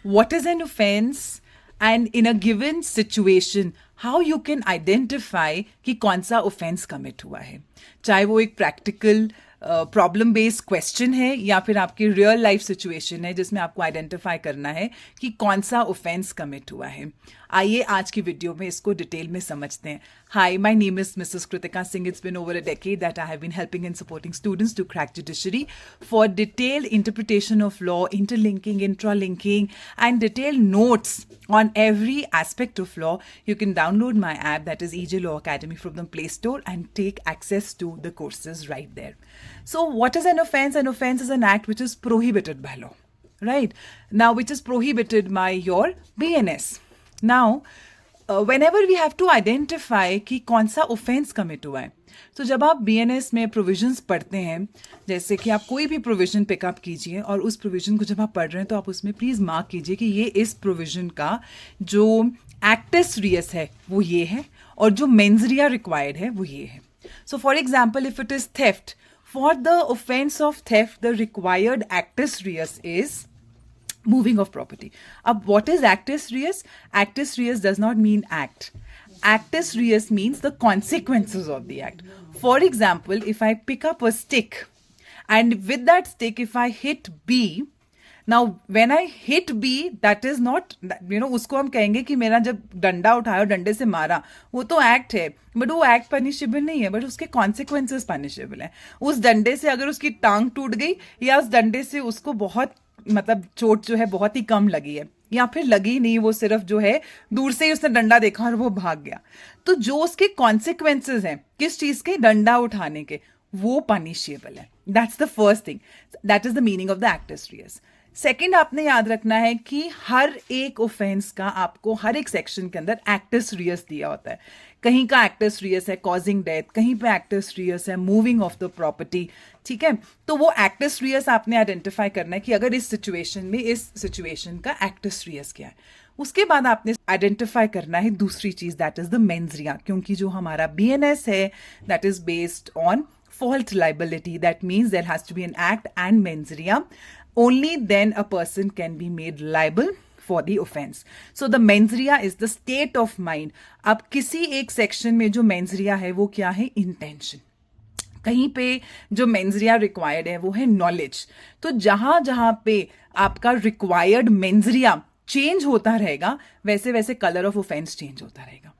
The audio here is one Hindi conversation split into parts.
what is an offense, and in a given situation how you can identify कि कौन सा offense commit हुआ है, चाहे वो एक practical प्रॉब्लम बेस्ड क्वेश्चन है या फिर आपकी रियल लाइफ सिचुएशन है जिसमें आपको आइडेंटिफाई करना है कि कौन सा ऑफेंस कमिट हुआ है. आइए आज की वीडियो में इसको डिटेल में समझते हैं. Hi, my name is Mrs Kritika Singh. It's been over a decade that I have been helping and supporting students to crack judiciary for detailed interpretation of law, interlinking, intralinking, and detailed notes on every aspect of law. You can download my app, that is EJ Law Academy, from the Play Store and take access to the courses right there. So what is an offense? An offense is an act which is prohibited by law, right? Now, which is prohibited by your BNS. Now, whenever we have to identify कि कौन सा offense commit हुआ है, तो जब आप BNS में प्रोविजंस पढ़ते हैं, जैसे कि आप कोई भी प्रोविजन पिकअप कीजिए और उस प्रोविजन को जब आप पढ़ रहे हैं तो आप उसमें प्लीज़ मार्क कीजिए कि ये इस प्रोविजन का जो एक्टिस रियस है वो ये है और जो मेंस रिक्वायर्ड है वो ये है. So for example, if it is theft, for the offense of theft, the required actus reus is moving of property. What is actus reus? Actus reus does not mean act. Actus reus means the consequences of the act. For example, if I pick up a stick and with that stick, if I hit B, now when I hit B, that is not, उसको हम कहेंगे कि मेरा जब डंडा उठाया और डंडे से मारा, वो तो एक्ट है, बट वो एक्ट पनिशेबल नहीं है, बट उसके कॉन्सिक्वेंसेस पनिशेबल है. उस डंडे से अगर उसकी टांग टूट गई या उस डंडे से उसको बहुत चोट जो है बहुत ही कम लगी है या फिर लगी नहीं, वो सिर्फ जो है दूर से ही उसने डंडा देखा और वो भाग गया, तो जो उसके कॉन्सिक्वेंसेस हैं किस चीज के, डंडा उठाने के, वो पनिशेबल है. That's the first thing. That is the meaning of the actus reus. Second, आपने याद रखना है कि हर एक ऑफेंस का आपको हर एक सेक्शन के अंदर एक्टिस रियस दिया होता है. कहीं का एक्टिस रियस है कॉजिंग डेथ, कहीं पे एक्टिस रियस है मूविंग ऑफ द प्रॉपर्टी. ठीक है, तो वो एक्टिस रियस आपने आइडेंटिफाई करना है कि अगर इस सिचुएशन में इस सिचुएशन का एक्टिस रियस क्या है. उसके बाद आपने आइडेंटिफाई करना है दूसरी चीज, दैट इज द मेंस रिया, क्योंकि जो हमारा BNS है that is based on fault liability. That means there has to be an act and mens rea. Only then a person can be made liable for the offense. So the mens rea is the state of mind. अब किसी एक सेक्शन में जो mens rea है वो क्या है, intention. कहीं पे जो मेंस रिया रिक्वायर्ड है वो है नॉलेज. तो जहां जहां पे आपका रिक्वायर्ड मेंस रिया चेंज होता रहेगा वैसे वैसे कलर ऑफ ऑफेंस चेंज होता रहेगा.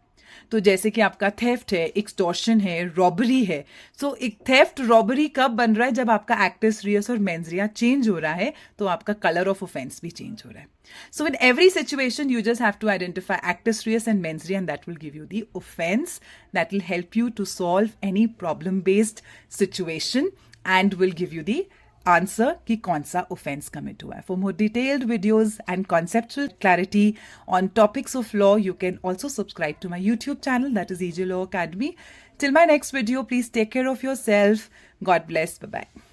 तो जैसे कि आपका थेफ्ट है, एक्सटॉर्शन है, रॉबरी है. सो एक थेफ्ट रॉबरी कब बन रहा है, जब आपका एक्टिस रियस और मेंस रिया चेंज हो रहा है, तो आपका कलर ऑफ ऑफेंस भी चेंज हो रहा है. So in every situation you just have to identify actus reus and mens rea and that will give you the offence. That will help you to solve any problem based situation and will give you the answer कि कौन सा ऑफेंस कमिट हुआ है. For more detailed videos and conceptual clarity on topics of law, you can also subscribe to my YouTube channel, that is EJ Law Academy. Till my next video, please take care of yourself. God bless. Bye-bye.